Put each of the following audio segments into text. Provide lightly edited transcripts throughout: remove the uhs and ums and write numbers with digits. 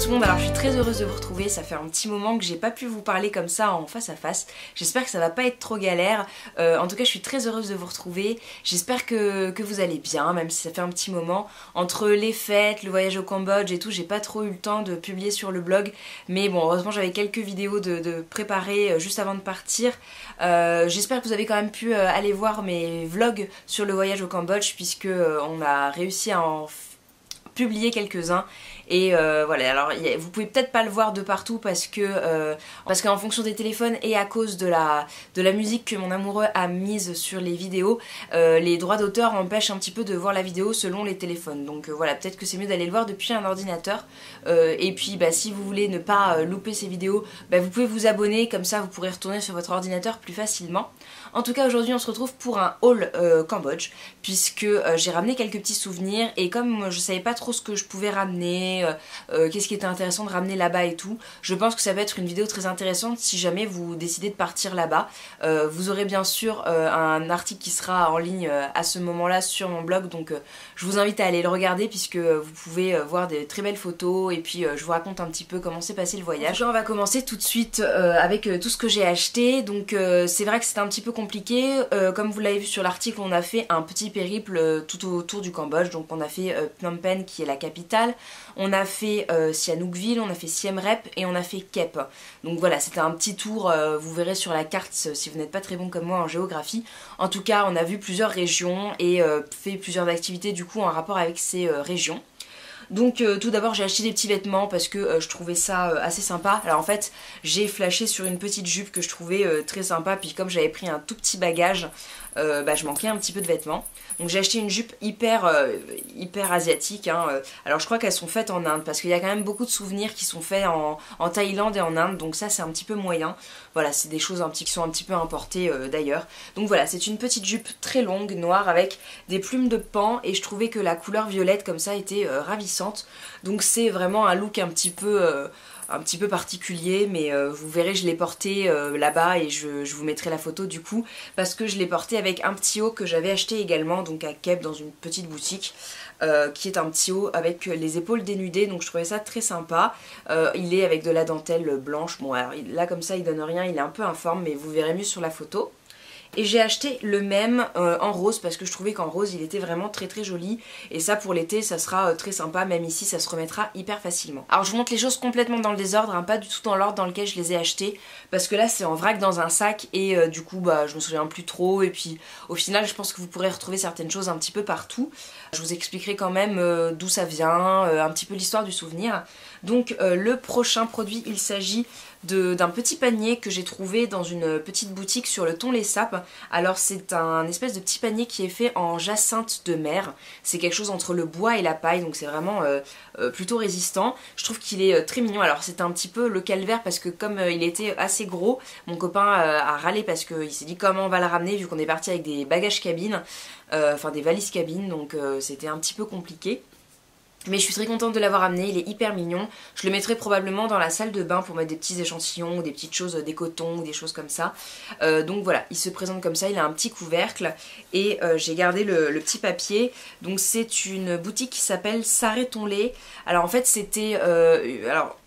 tout le monde, alors je suis très heureuse de vous retrouver, ça fait un petit moment que j'ai pas pu vous parler comme ça en face à face, j'espère que ça va pas être trop galère, en tout cas je suis très heureuse de vous retrouver, j'espère que vous allez bien, même si ça fait un petit moment, entre les fêtes, le voyage au Cambodge et tout, j'ai pas trop eu le temps de publier sur le blog, mais bon heureusement j'avais quelques vidéos de préparer juste avant de partir, j'espère que vous avez quand même pu aller voir mes vlogs sur le voyage au Cambodge puisque on a réussi à en publier quelques-uns et voilà, alors vous pouvez peut-être pas le voir de partout parce qu'en fonction des téléphones et à cause de la musique que mon amoureux a mise sur les vidéos, les droits d'auteur empêchent un petit peu de voir la vidéo selon les téléphones, donc voilà, peut-être que c'est mieux d'aller le voir depuis un ordinateur, et puis si vous voulez ne pas louper ces vidéos, vous pouvez vous abonner, comme ça vous pourrez retourner sur votre ordinateur plus facilement. En tout cas aujourd'hui on se retrouve pour un haul Cambodge puisque j'ai ramené quelques petits souvenirs et comme je savais pas trop ce que je pouvais ramener, qu'est-ce qui était intéressant de ramener là-bas et tout, je pense que ça va être une vidéo très intéressante si jamais vous décidez de partir là-bas. Vous aurez bien sûr un article qui sera en ligne à ce moment-là sur mon blog, donc je vous invite à aller le regarder puisque vous pouvez voir des très belles photos et puis je vous raconte un petit peu comment s'est passé le voyage. En tout cas, on va commencer tout de suite avec tout ce que j'ai acheté, donc c'est vrai que c'était un petit peu compliqué, comme vous l'avez vu sur l'article, on a fait un petit périple tout autour du Cambodge, donc on a fait Phnom Penh qui est la capitale, on a fait Sihanoukville, on a fait Siem Reap et on a fait Kep. Donc voilà, c'était un petit tour, vous verrez sur la carte si vous n'êtes pas très bon comme moi en géographie. En tout cas, on a vu plusieurs régions et fait plusieurs activités du coup en rapport avec ces régions. Donc tout d'abord j'ai acheté des petits vêtements parce que je trouvais ça assez sympa. Alors en fait j'ai flashé sur une petite jupe que je trouvais très sympa, puis comme j'avais pris un tout petit bagage, je manquais un petit peu de vêtements. Donc j'ai acheté une jupe hyper asiatique, hein. Alors je crois qu'elles sont faites en Inde parce qu'il y a quand même beaucoup de souvenirs qui sont faits en Thaïlande et en Inde, donc ça c'est un petit peu moyen. Voilà, c'est des choses qui sont un petit peu importées d'ailleurs. Donc voilà, c'est une petite jupe très longue, noire, avec des plumes de paon, et je trouvais que la couleur violette comme ça était ravissante. Donc c'est vraiment un look un petit peu particulier, mais vous verrez, je l'ai porté là-bas et je vous mettrai la photo du coup, parce que je l'ai porté avec un petit haut que j'avais acheté également donc à Kep dans une petite boutique, qui est un petit haut avec les épaules dénudées, donc je trouvais ça très sympa. Il est avec de la dentelle blanche, bon alors là comme ça il donne rien, il est un peu informe, mais vous verrez mieux sur la photo. Et j'ai acheté le même en rose parce que je trouvais qu'en rose il était vraiment très très joli, et ça pour l'été ça sera très sympa, même ici ça se remettra hyper facilement. Alors je vous montre les choses complètement dans le désordre, hein, pas du tout dans l'ordre dans lequel je les ai achetés, parce que là c'est en vrac dans un sac et du coup je me souviens plus trop, et puis au final je pense que vous pourrez retrouver certaines choses un petit peu partout. Je vous expliquerai quand même d'où ça vient, un petit peu l'histoire du souvenir. Donc le prochain produit, il s'agit d'un petit panier que j'ai trouvé dans une petite boutique sur le Thon les Sapes. Alors c'est un espèce de petit panier qui est fait en jacinthe de mer, c'est quelque chose entre le bois et la paille, donc c'est vraiment plutôt résistant. Je trouve qu'il est très mignon. Alors c'est un petit peu le calvaire parce que comme il était assez gros, mon copain a râlé parce qu'il s'est dit comment on va le ramener vu qu'on est parti avec des bagages cabine, enfin des valises cabine, donc c'était un petit peu compliqué. Mais je suis très contente de l'avoir amené, il est hyper mignon. Je le mettrai probablement dans la salle de bain pour mettre des petits échantillons ou des petites choses, des cotons ou des choses comme ça. Donc voilà, il se présente comme ça, il a un petit couvercle et j'ai gardé le petit papier. Donc c'est une boutique qui s'appelle Saré Tonlé. Alors en fait c'était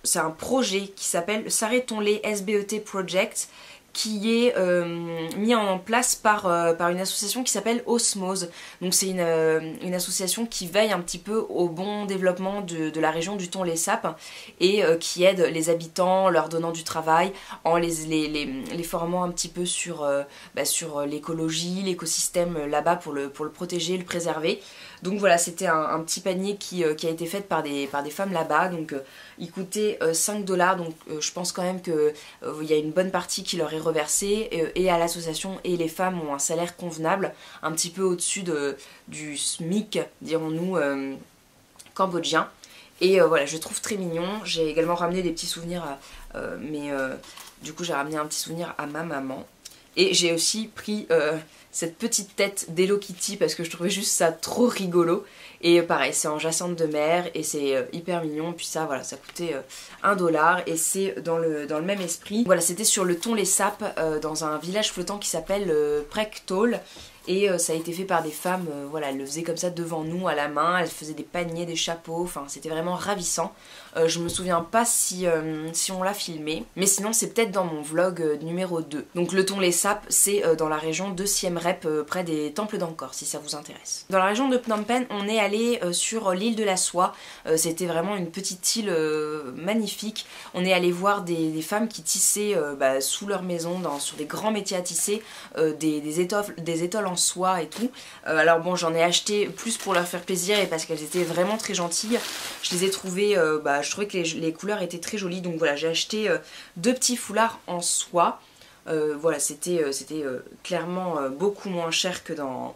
c'est un projet qui s'appelle Saré Tonlé SBET Project, qui est mis en place par une association qui s'appelle Osmose. Donc c'est une association qui veille un petit peu au bon développement de la région du Thon les Sapes et qui aide les habitants, leur donnant du travail, en les formant un petit peu sur l'écologie, l'écosystème là-bas pour le protéger, le préserver. Donc voilà, c'était un petit panier qui a été fait par des femmes là-bas, donc il coûtait 5 $, donc je pense quand même qu'il y a une bonne partie qui leur est reversée, et à l'association, et les femmes ont un salaire convenable, un petit peu au-dessus du SMIC, dirons-nous, cambodgien. Et voilà, je le trouve très mignon. J'ai également ramené des petits souvenirs, du coup j'ai ramené un petit souvenir à ma maman. Et j'ai aussi pris cette petite tête d'Hello Kitty parce que je trouvais juste ça trop rigolo. Et pareil, c'est en jacinthe de mer et c'est hyper mignon. Puis ça, voilà, ça coûtait 1 $ et c'est dans le même esprit. Voilà, c'était sur le Thon les Sapes, dans un village flottant qui s'appelle Prek Tol. Et ça a été fait par des femmes, voilà, elles le faisaient comme ça devant nous à la main, elles faisaient des paniers, des chapeaux, enfin c'était vraiment ravissant. Je me souviens pas si on l'a filmé, mais sinon c'est peut-être dans mon vlog numéro 2. Donc le Thon les Sapes, c'est dans la région de Siem Reap, près des temples d'Angkor, si ça vous intéresse. Dans la région de Phnom Penh, on est allé sur l'île de la Soie. C'était vraiment une petite île magnifique. On est allé voir des femmes qui tissaient sous leur maison, sur des grands métiers à tisser, des étoiles en soie et tout. Alors bon, j'en ai acheté plus pour leur faire plaisir et parce qu'elles étaient vraiment très gentilles. Je les ai trouvées, je trouvais que les couleurs étaient très jolies, donc voilà, j'ai acheté 2 petits foulards en soie. Voilà, c'était clairement beaucoup moins cher que dans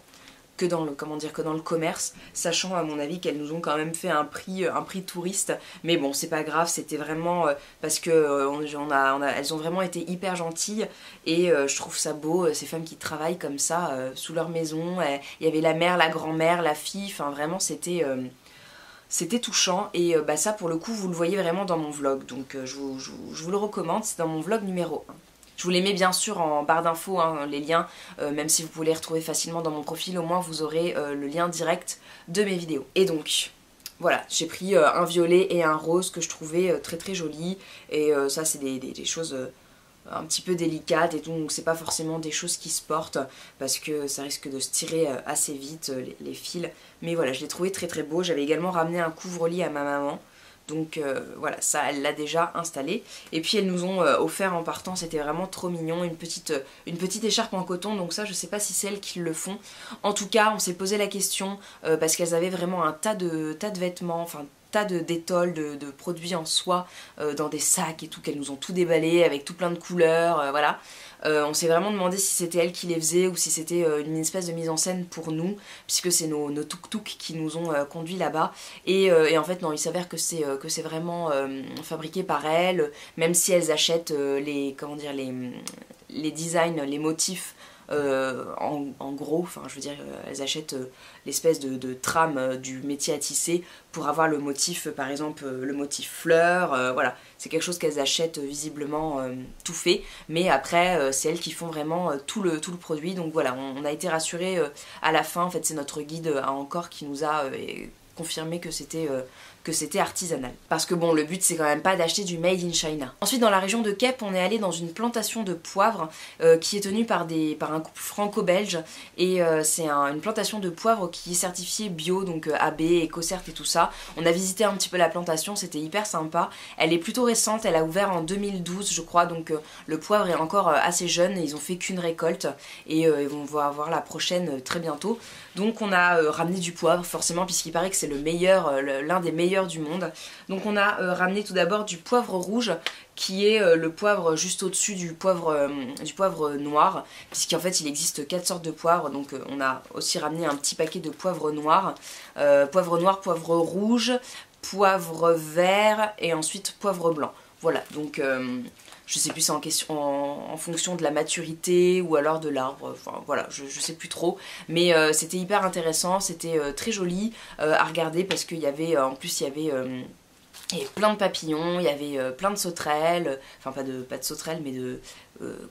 le commerce, sachant à mon avis qu'elles nous ont quand même fait un prix touriste, mais bon c'est pas grave, c'était vraiment parce que elles ont vraiment été hyper gentilles et je trouve ça beau, ces femmes qui travaillent comme ça sous leur maison. Il y avait la mère, la grand-mère, la fille, enfin vraiment c'était touchant et ça pour le coup vous le voyez vraiment dans mon vlog, donc je vous le recommande, c'est dans mon vlog numéro 1. Je vous les mets bien sûr en barre d'infos, hein, les liens, même si vous pouvez les retrouver facilement dans mon profil, au moins vous aurez le lien direct de mes vidéos. Et donc, voilà, j'ai pris un violet et un rose que je trouvais très très jolis, et ça c'est des choses un petit peu délicates et tout, donc c'est pas forcément des choses qui se portent, parce que ça risque de se tirer assez vite, les fils. Mais voilà, je l'ai trouvé très très beau. J'avais également ramené un couvre-lit à ma maman. Donc voilà, ça elle l'a déjà installé. Et puis elles nous ont offert en partant, c'était vraiment trop mignon, une petite écharpe en coton. Donc ça je sais pas si c'est elles qui le font. En tout cas on s'est posé la question parce qu'elles avaient vraiment un tas de vêtements, enfin tas d'étoiles, de produits en soie dans des sacs et tout, qu'elles nous ont tout déballé avec tout plein de couleurs, voilà. On s'est vraiment demandé si c'était elles qui les faisaient ou si c'était une espèce de mise en scène pour nous, puisque c'est nos tuk-tuk qui nous ont conduits là-bas. Et en fait non, il s'avère que c'est vraiment fabriqué par elles, même si elles achètent les designs, les motifs en gros, enfin je veux dire elles achètent l'espèce de trame du métier à tisser pour avoir le motif, par exemple le motif fleur, voilà, c'est quelque chose qu'elles achètent visiblement tout fait, mais après c'est elles qui font vraiment tout le produit, donc voilà, on a été rassurés à la fin. En fait c'est notre guide à Angkor qui nous a confirmé que c'était artisanal. Parce que bon, le but c'est quand même pas d'acheter du made in China. Ensuite dans la région de Kep, on est allé dans une plantation de poivre qui est tenue par un couple franco-belge, et c'est une plantation de poivre qui est certifiée bio, donc AB, EcoCert et tout ça. On a visité un petit peu la plantation, c'était hyper sympa. Elle est plutôt récente, elle a ouvert en 2012 je crois, donc le poivre est encore assez jeune, et ils ont fait qu'une récolte et ils vont avoir la prochaine très bientôt. Donc on a ramené du poivre forcément, puisqu'il paraît que c'est le meilleur, l'un des meilleurs du monde. Donc on a ramené tout d'abord du poivre rouge, qui est le poivre juste au-dessus du poivre noir, puisqu'en fait il existe 4 sortes de poivre. Donc on a aussi ramené un petit paquet de poivre noir, poivre rouge, poivre vert et ensuite poivre blanc. Voilà, donc je sais plus, c'est en fonction de la maturité ou alors de l'arbre, enfin voilà, je sais plus trop, mais c'était hyper intéressant, c'était très joli à regarder, parce qu'il y avait, en plus il y avait plein de papillons, il y avait plein de sauterelles, enfin pas de sauterelles mais de,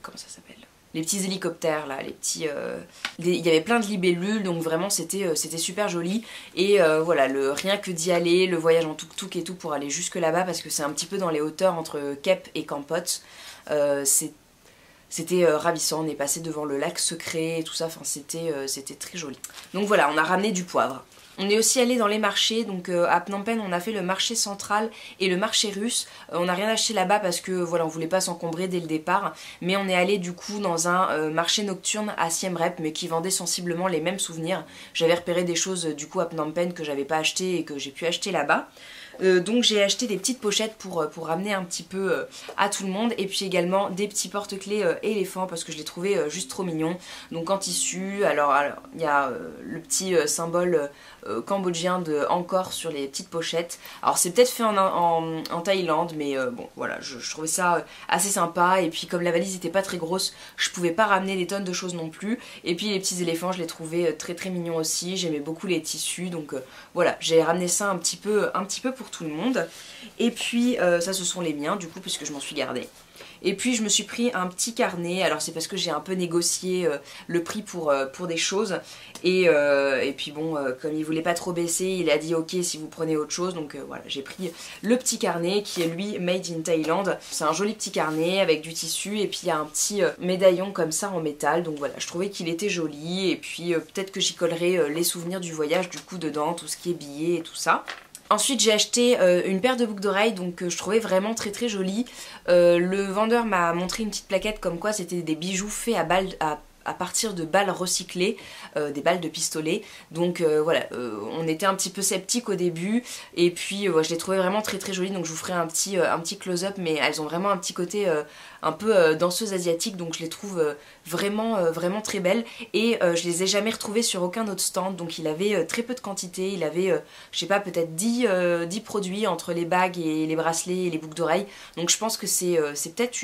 comment ça s'appelle ? Les petits hélicoptères là, il y avait plein de libellules, donc vraiment c'était super joli. Et voilà, rien que d'y aller, le voyage en tuk-tuk et tout pour aller jusque là-bas, parce que c'est un petit peu dans les hauteurs entre Kep et Kampot, c'était ravissant. On est passé devant le lac secret et tout ça, enfin c'était très joli. Donc voilà, on a ramené du poivre. On est aussi allé dans les marchés, donc à Phnom Penh on a fait le marché central et le marché russe. On n'a rien acheté là-bas parce que voilà, on voulait pas s'encombrer dès le départ, mais on est allé du coup dans un marché nocturne à Siem Reap, mais qui vendait sensiblement les mêmes souvenirs. J'avais repéré des choses du coup à Phnom Penh que j'avais pas acheté et que j'ai pu acheter là-bas. Donc j'ai acheté des petites pochettes pour ramener un petit peu à tout le monde, et puis également des petits porte-clés éléphants, parce que je les trouvais juste trop mignons. Donc en tissu, alors il y a le petit symbole cambodgien de Angkor sur les petites pochettes. Alors c'est peut-être fait en Thaïlande, mais bon voilà, je trouvais ça assez sympa. Et puis comme la valise n'était pas très grosse, je pouvais pas ramener des tonnes de choses non plus. Et puis les petits éléphants, je les trouvais très très mignons aussi. J'aimais beaucoup les tissus, donc voilà, j'ai ramené ça un petit peu pour tout le monde. Et puis ça, ce sont les miens du coup, puisque je m'en suis gardée. Et puis je me suis pris un petit carnet, alors c'est parce que j'ai un peu négocié le prix pour des choses. Et puis bon, comme il voulait pas trop baisser, il a dit ok si vous prenez autre chose. Donc voilà, j'ai pris le petit carnet qui est lui made in Thailand. C'est un joli petit carnet avec du tissu et puis il y a un petit médaillon comme ça en métal. Donc voilà, je trouvais qu'il était joli et puis peut-être que j'y collerai les souvenirs du voyage du coup dedans, tout ce qui est billets et tout ça. Ensuite j'ai acheté une paire de boucles d'oreilles donc je trouvais vraiment très très jolie. Le vendeur m'a montré une petite plaquette comme quoi c'était des bijoux faits à partir de balles recyclées, des balles de pistolet. Donc voilà, on était un petit peu sceptique au début et puis je les trouvais vraiment très très jolies, donc je vous ferai un petit close-up, mais elles ont vraiment un petit côté un peu danseuse asiatique, donc je les trouve vraiment très belles et je les ai jamais retrouvées sur aucun autre stand, donc il avait très peu de quantité, il avait je sais pas peut-être 10 produits entre les bagues et les bracelets et les boucles d'oreilles, donc je pense que c'est peut-être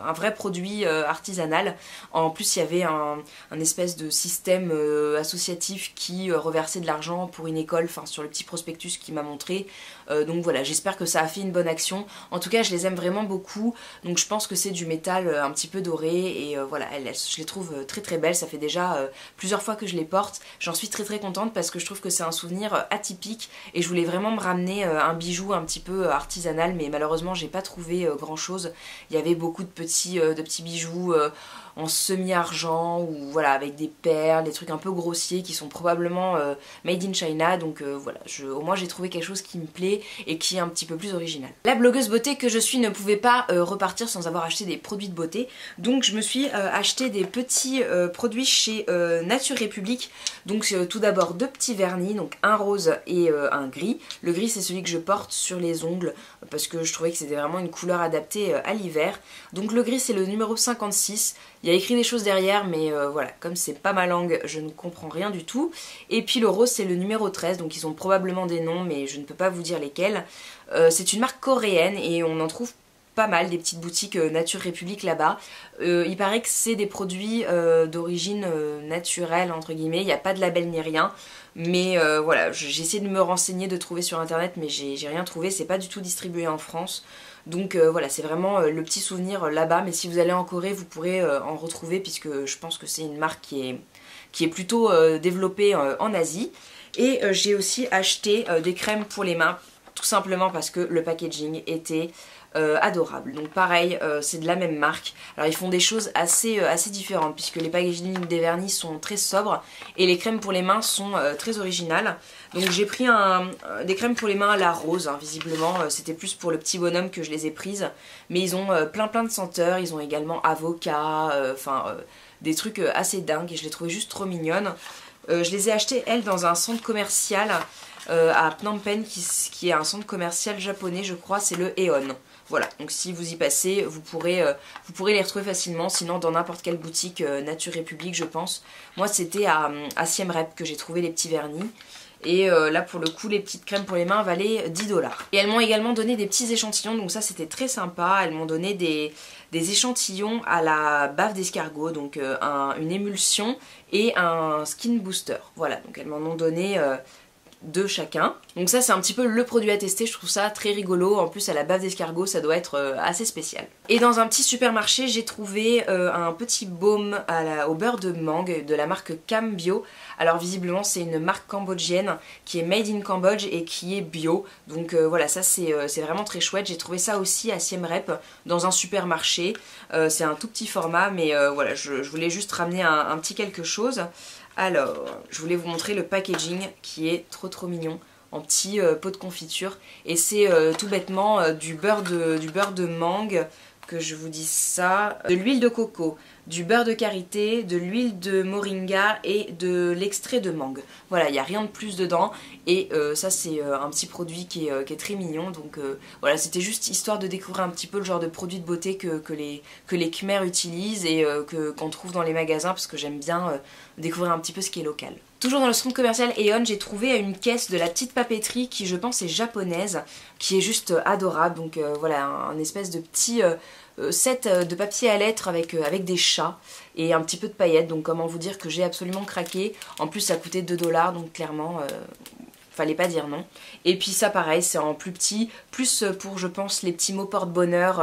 un vrai produit artisanal. En plus il y avait un espèce de système associatif qui reversait de l'argent pour une école, enfin sur le petit prospectus qu'il m'a montré, donc voilà, j'espère que ça a fait une bonne action. En tout cas je les aime vraiment beaucoup, donc je pense que c'est du métal un petit peu doré et voilà, je les trouve très très belles. Ça fait déjà plusieurs fois que je les porte, j'en suis très contente parce que je trouve que c'est un souvenir atypique et je voulais vraiment me ramener un bijou un petit peu artisanal, mais malheureusement j'ai pas trouvé grand chose. Il y avait beaucoup de petits bijoux en semi-argent ou voilà avec des perles, des trucs un peu grossiers qui sont probablement made in China, donc voilà, au moins j'ai trouvé quelque chose qui me plaît et qui est un petit peu plus original. La blogueuse beauté que je suis ne pouvait pas repartir sans avoir acheté des produits de beauté, donc je me suis acheté des petits produits chez Nature République. Donc tout d'abord 2 petits vernis, donc un rose et un gris. Le gris c'est celui que je porte sur les ongles parce que je trouvais que c'était vraiment une couleur adaptée à l'hiver. Donc le gris c'est le numéro 56. Il y a écrit des choses derrière, mais voilà, comme c'est pas ma langue, je ne comprends rien du tout. Et puis le rose c'est le numéro 13, donc ils ont probablement des noms, mais je ne peux pas vous dire lesquels. C'est une marque coréenne et on en trouve pas mal, des petites boutiques Nature République là-bas. Il paraît que c'est des produits d'origine naturelle, entre guillemets, il n'y a pas de label ni rien. Mais voilà, j'ai essayé de me renseigner, de trouver sur internet, mais j'ai rien trouvé, c'est pas du tout distribué en France. Donc voilà, c'est vraiment le petit souvenir là-bas, mais si vous allez en Corée, vous pourrez en retrouver, puisque je pense que c'est une marque qui est plutôt développée en Asie. Et j'ai aussi acheté des crèmes pour les mains, tout simplement parce que le packaging était adorable. Donc pareil, c'est de la même marque. Alors ils font des choses assez différentes, puisque les packaging des vernis sont très sobres et les crèmes pour les mains sont très originales. Donc j'ai pris des crèmes pour les mains à la rose, hein, visiblement c'était plus pour le petit bonhomme que je les ai prises, mais ils ont plein de senteurs. Ils ont également avocat, des trucs assez dingues et je les trouvais juste trop mignonnes. Je les ai achetées elles dans un centre commercial à Phnom Penh qui est un centre commercial japonais, je crois, c'est le Aeon. Voilà, donc si vous y passez, vous pourrez les retrouver facilement, sinon dans n'importe quelle boutique Nature République, je pense. Moi c'était à Siem Reap que j'ai trouvé les petits vernis. Et là pour le coup les petites crèmes pour les mains valaient 10 $. Et elles m'ont également donné des petits échantillons, donc ça c'était très sympa. Elles m'ont donné des échantillons à la bave d'escargot, donc une émulsion et un skin booster. Voilà, donc elles m'en ont donné 2 chacun. Donc ça c'est un petit peu le produit à tester, je trouve ça très rigolo. En plus à la bave d'escargot ça doit être assez spécial. Et dans un petit supermarché j'ai trouvé un petit baume au beurre de mangue de la marque Cam Bio. Alors visiblement c'est une marque cambodgienne qui est made in Cambodge et qui est bio. Donc voilà, ça c'est vraiment très chouette. J'ai trouvé ça aussi à Siem Reap dans un supermarché. C'est un tout petit format, mais voilà, je voulais juste ramener un petit quelque chose. Alors, je voulais vous montrer le packaging qui est trop mignon, en petit pot de confiture. Et c'est tout bêtement du beurre de mangue, que je vous dis ça, de l'huile de coco, du beurre de karité, de l'huile de moringa et de l'extrait de mangue. Voilà, il n'y a rien de plus dedans. Et ça c'est un petit produit qui est très mignon. Donc voilà, c'était juste histoire de découvrir un petit peu le genre de produit de beauté que les Khmers utilisent et qu'on trouve dans les magasins, parce que j'aime bien découvrir un petit peu ce qui est local. Toujours dans le centre commercial Aeon, j'ai trouvé une caisse de la petite papeterie qui je pense est japonaise, qui est juste adorable. Donc voilà, un espèce de petit set de papier à lettres avec des chats et un petit peu de paillettes. Donc comment vous dire que j'ai absolument craqué. En plus ça coûtait 2 $, donc clairement fallait pas dire non. Et puis ça pareil, c'est en plus petit, plus pour je pense les petits mots porte-bonheur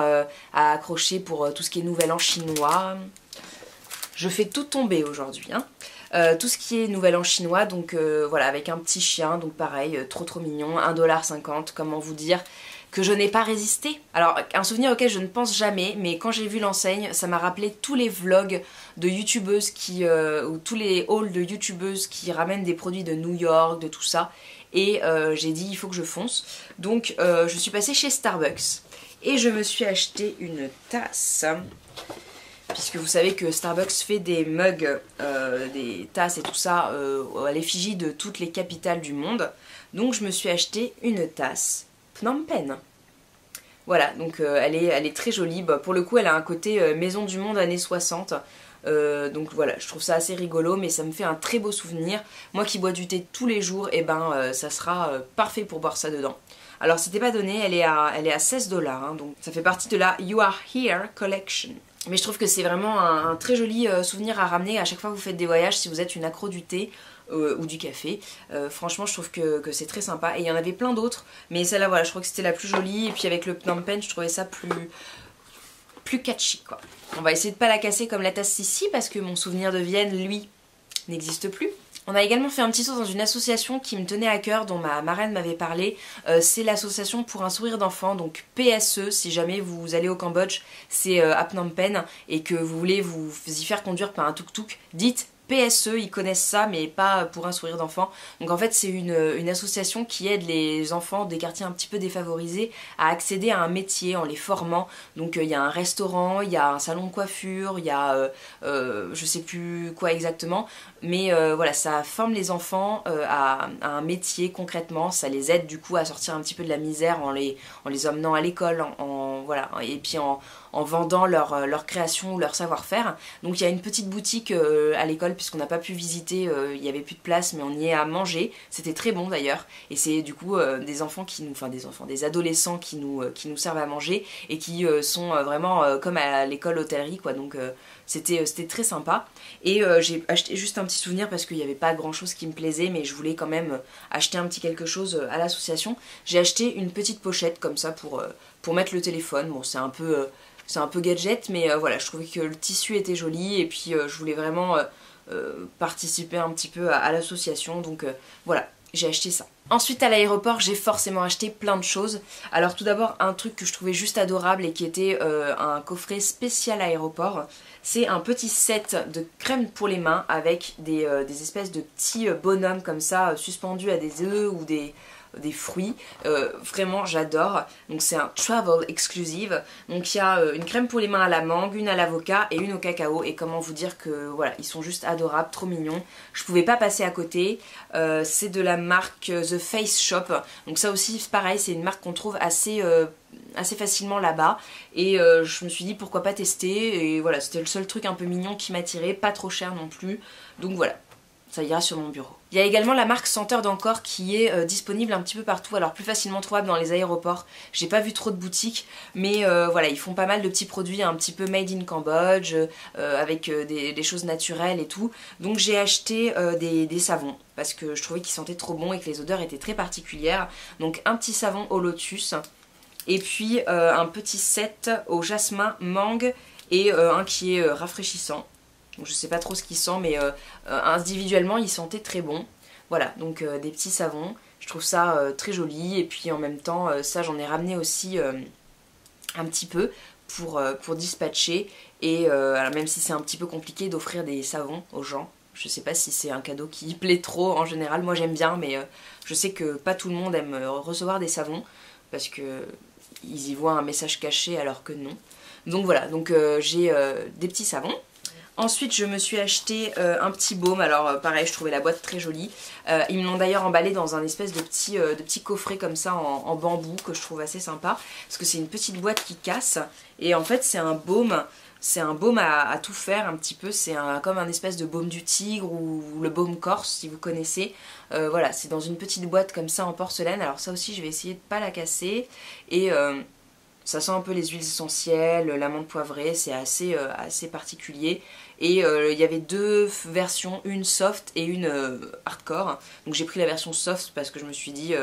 à accrocher pour tout ce qui est nouvel an chinois. Je fais tout tomber aujourd'hui, hein. Tout ce qui est nouvel an chinois, donc voilà, avec un petit chien, donc pareil, trop mignon, 1,50 $, comment vous dire que je n'ai pas résisté. Alors, un souvenir auquel je ne pense jamais, mais quand j'ai vu l'enseigne, ça m'a rappelé tous les vlogs de youtubeuses ou tous les hauls de youtubeuses qui ramènent des produits de New York, de tout ça, et j'ai dit il faut que je fonce. Donc je suis passée chez Starbucks, et je me suis acheté une tasse. Puisque vous savez que Starbucks fait des mugs, des tasses et tout ça à l'effigie de toutes les capitales du monde. Donc je me suis acheté une tasse Phnom Penh. Voilà, donc elle est très jolie. Bah, pour le coup, elle a un côté maison du monde années 60. Donc voilà, je trouve ça assez rigolo, mais ça me fait un très beau souvenir. Moi qui bois du thé tous les jours, et ben ça sera parfait pour boire ça dedans. Alors c'était pas donné, elle est à 16 $, hein, donc ça fait partie de la You Are Here Collection. Mais je trouve que c'est vraiment un très joli souvenir à ramener à chaque fois que vous faites des voyages si vous êtes une accro du thé ou du café. Franchement je trouve que c'est très sympa. Et il y en avait plein d'autres, mais celle-là voilà, je crois que c'était la plus jolie. Et puis avec le Phnom Penh je trouvais ça plus catchy quoi. On va essayer de pas la casser comme la tasse ici parce que mon souvenir de Vienne lui n'existe plus. On a également fait un petit saut dans une association qui me tenait à cœur, dont ma marraine m'avait parlé. C'est l'association pour un sourire d'enfant, donc PSE, si jamais vous allez au Cambodge, c'est à Phnom Penh, et que vous voulez vous y faire conduire par un tuk-tuk, dites PSE, ils connaissent ça, mais pas pour un sourire d'enfant. Donc en fait c'est une association qui aide les enfants des quartiers un petit peu défavorisés à accéder à un métier en les formant. Donc il y a un restaurant, il y a un salon de coiffure, il y a je sais plus quoi exactement, mais voilà, ça forme les enfants à un métier concrètement, ça les aide du coup à sortir un petit peu de la misère en les emmenant à l'école, voilà, et puis en vendant leur création ou leur savoir-faire. Donc il y a une petite boutique à l'école puisqu'on n'a pas pu visiter, il n'y avait plus de place, mais on y est à manger. C'était très bon d'ailleurs. Et c'est du coup des enfants des adolescents qui nous servent à manger et qui sont vraiment comme à l'école hôtellerie quoi. Donc c'était très sympa. Et j'ai acheté juste un petit souvenir parce qu'il n'y avait pas grand chose qui me plaisait, mais je voulais quand même acheter un petit quelque chose à l'association. J'ai acheté une petite pochette comme ça pour mettre le téléphone. Bon, c'est un peu gadget, mais voilà, je trouvais que le tissu était joli et puis je voulais vraiment participer un petit peu à l'association, donc voilà, j'ai acheté ça. Ensuite à l'aéroport j'ai forcément acheté plein de choses. Alors tout d'abord un truc que je trouvais juste adorable et qui était un coffret spécial aéroport. C'est un petit set de crème pour les mains avec des espèces de petits bonhommes comme ça suspendus à des œufs ou des fruits, vraiment j'adore. Donc c'est un travel exclusive, donc il y a une crème pour les mains à la mangue, une à l'avocat et une au cacao, et comment vous dire que voilà, ils sont juste adorables, trop mignons, je pouvais pas passer à côté. C'est de la marque The Face Shop, donc ça aussi pareil, c'est une marque qu'on trouve assez facilement là-bas, et je me suis dit pourquoi pas tester, et voilà, c'était le seul truc un peu mignon qui m'attirait, pas trop cher non plus, donc voilà, ça ira sur mon bureau. Il y a également la marque Senteur d'Encore qui est disponible un petit peu partout, alors plus facilement trouvable dans les aéroports. J'ai pas vu trop de boutiques, mais voilà, ils font pas mal de petits produits un petit peu made in Cambodge, avec des choses naturelles et tout. Donc j'ai acheté des savons, parce que je trouvais qu'ils sentaient trop bon et que les odeurs étaient très particulières. Donc un petit savon au lotus, et puis un petit set au jasmin, mangue, et un qui est rafraîchissant. Donc je sais pas trop ce qu'il sent, mais individuellement il sentait très bon. Voilà, donc des petits savons, je trouve ça très joli. Et puis en même temps, ça j'en ai ramené aussi un petit peu pour dispatcher. Et alors même si c'est un petit peu compliqué d'offrir des savons aux gens, je sais pas si c'est un cadeau qui plaît trop en général, moi j'aime bien, mais je sais que pas tout le monde aime recevoir des savons, parce que ils y voient un message caché alors que non. Donc voilà, donc j'ai des petits savons. Ensuite je me suis acheté un petit baume, alors pareil je trouvais la boîte très jolie. Ils me l'ont d'ailleurs emballé dans un espèce de petit coffret comme ça en bambou que je trouve assez sympa. Parce que c'est une petite boîte qui casse et en fait c'est un baume à tout faire un petit peu. C'est comme un espèce de baume du tigre ou le baume corse si vous connaissez. Voilà, c'est dans une petite boîte comme ça en porcelaine. Alors ça aussi je vais essayer de pas la casser. Et Ça sent un peu les huiles essentielles, l'amande poivrée, c'est assez particulier. Et il y avait deux versions, une soft et une hardcore. Donc j'ai pris la version soft parce que je me suis dit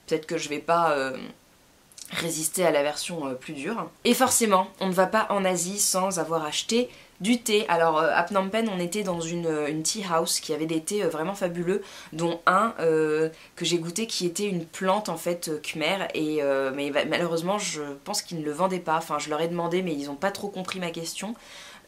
peut-être que je vais pas résister à la version plus dure. Et forcément, on ne va pas en Asie sans avoir acheté du thé. Alors à Phnom Penh, on était dans une tea house qui avait des thés vraiment fabuleux, dont un que j'ai goûté qui était une plante en fait khmer, et mais malheureusement je pense qu'ils ne le vendaient pas. Enfin je leur ai demandé mais ils n'ont pas trop compris ma question.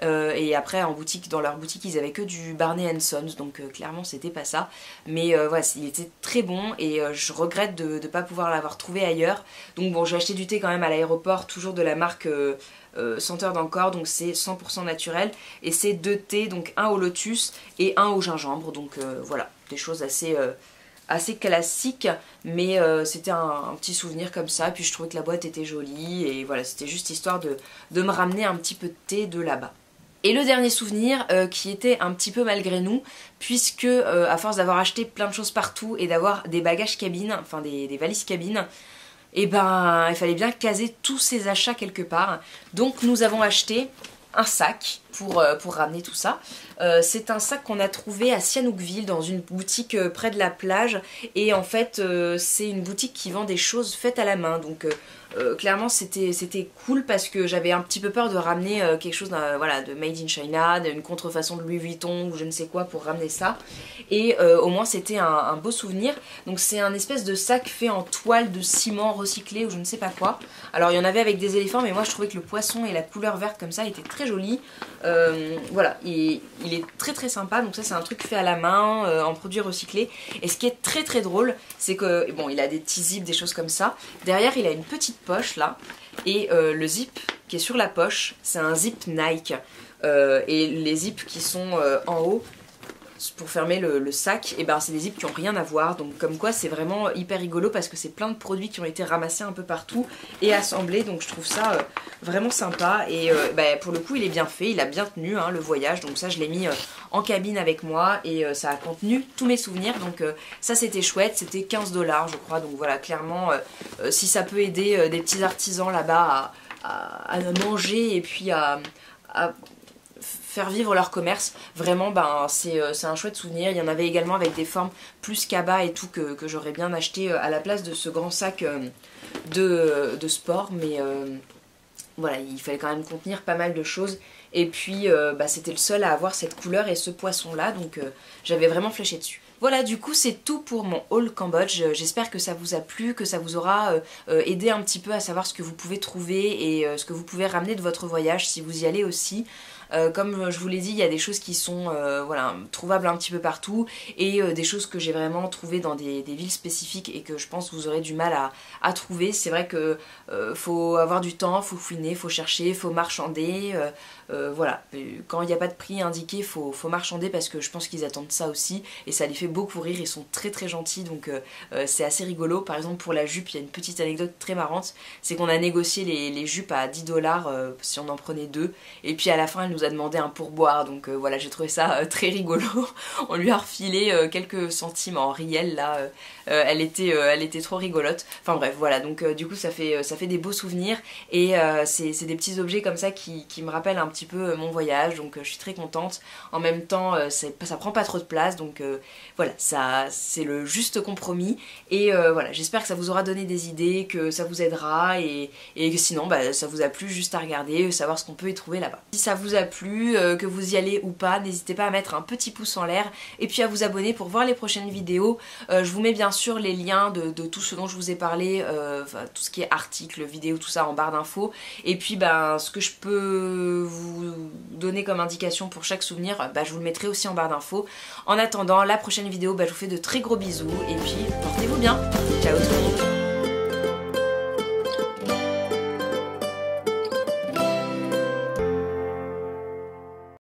Et après en boutique, dans leur boutique ils avaient que du Barney Sons, donc clairement c'était pas ça, mais voilà, il était très bon et je regrette de ne pas pouvoir l'avoir trouvé ailleurs. Donc bon, j'ai acheté du thé quand même à l'aéroport, toujours de la marque Senteur d'Angkor, donc c'est 100% naturel, et c'est deux thés, donc un au lotus et un au gingembre, donc voilà, des choses assez classiques, mais c'était un petit souvenir comme ça. Puis je trouvais que la boîte était jolie, et voilà, c'était juste histoire de me ramener un petit peu de thé de là-bas. Et le dernier souvenir qui était un petit peu malgré nous, puisque à force d'avoir acheté plein de choses partout et d'avoir des bagages cabine, enfin des valises cabine, et ben il fallait bien caser tous ces achats quelque part. Donc nous avons acheté un sac pour ramener tout ça. C'est un sac qu'on a trouvé à Sihanoukville dans une boutique près de la plage, et en fait c'est une boutique qui vend des choses faites à la main, donc clairement c'était cool parce que j'avais un petit peu peur de ramener quelque chose voilà, de made in China, d'une contrefaçon de Louis Vuitton ou je ne sais quoi pour ramener ça, et au moins c'était un beau souvenir. Donc c'est un espèce de sac fait en toile de ciment recyclé ou je ne sais pas quoi. Alors il y en avait avec des éléphants, mais moi je trouvais que le poisson et la couleur verte comme ça était très joli. Voilà, il est très sympa, donc ça c'est un truc fait à la main, en produit recyclé. Et ce qui est très drôle, c'est que bon, il a des petits zips, des choses comme ça. Derrière il a une petite poche là, et le zip qui est sur la poche, c'est un zip Nike. Et les zips qui sont en haut pour fermer le sac, et ben c'est des zips qui ont rien à voir, donc comme quoi c'est vraiment hyper rigolo parce que c'est plein de produits qui ont été ramassés un peu partout et assemblés, donc je trouve ça vraiment sympa. Et ben, pour le coup il est bien fait, il a bien tenu hein, le voyage, donc ça je l'ai mis en cabine avec moi, et ça a contenu tous mes souvenirs, donc ça c'était chouette. C'était 15 $ je crois, donc voilà, clairement si ça peut aider des petits artisans là-bas à manger et puis à faire vivre leur commerce, vraiment ben, c'est un chouette souvenir. Il y en avait également avec des formes plus cabas et tout que j'aurais bien acheté à la place de ce grand sac de sport, mais voilà, il fallait quand même contenir pas mal de choses. Et puis bah, c'était le seul à avoir cette couleur et ce poisson là, donc j'avais vraiment flashé dessus. Voilà, du coup c'est tout pour mon haul Cambodge. J'espère que ça vous a plu, que ça vous aura aidé un petit peu à savoir ce que vous pouvez trouver et ce que vous pouvez ramener de votre voyage si vous y allez aussi. Comme je vous l'ai dit, il y a des choses qui sont voilà, trouvables un petit peu partout, et des choses que j'ai vraiment trouvées dans des villes spécifiques et que je pense que vous aurez du mal à trouver. C'est vrai que faut avoir du temps, faut fouiner, faut chercher, faut marchander. Voilà, quand il n'y a pas de prix indiqué, faut marchander parce que je pense qu'ils attendent ça aussi, et ça les fait beaucoup rire. Ils sont très gentils, donc c'est assez rigolo. Par exemple pour la jupe, il y a une petite anecdote très marrante, c'est qu'on a négocié les jupes à 10 $ si on en prenait deux, et puis à la fin elle nous a demandé un pourboire, donc voilà, j'ai trouvé ça très rigolo. On lui a refilé quelques centimes en riel là, elle était trop rigolote. Enfin bref, voilà, donc du coup ça fait des beaux souvenirs, et c'est des petits objets comme ça qui me rappellent un petit peu mon voyage, donc je suis très contente. En même temps ça prend pas trop de place, donc voilà, ça c'est le juste compromis, et voilà, j'espère que ça vous aura donné des idées, que ça vous aidera, et que sinon bah, ça vous a plu, juste à regarder, savoir ce qu'on peut y trouver là-bas. Si ça vous a plu, que vous y allez ou pas, n'hésitez pas à mettre un petit pouce en l'air et puis à vous abonner pour voir les prochaines vidéos. Je vous mets bien sûr les liens de tout ce dont je vous ai parlé, tout ce qui est articles, vidéos, tout ça en barre d'infos, et puis ben, ce que je peux vous donner comme indication pour chaque souvenir, bah, je vous le mettrai aussi en barre d'infos. En attendant la prochaine vidéo, bah, je vous fais de très gros bisous, et puis portez-vous bien. Ciao tout le monde.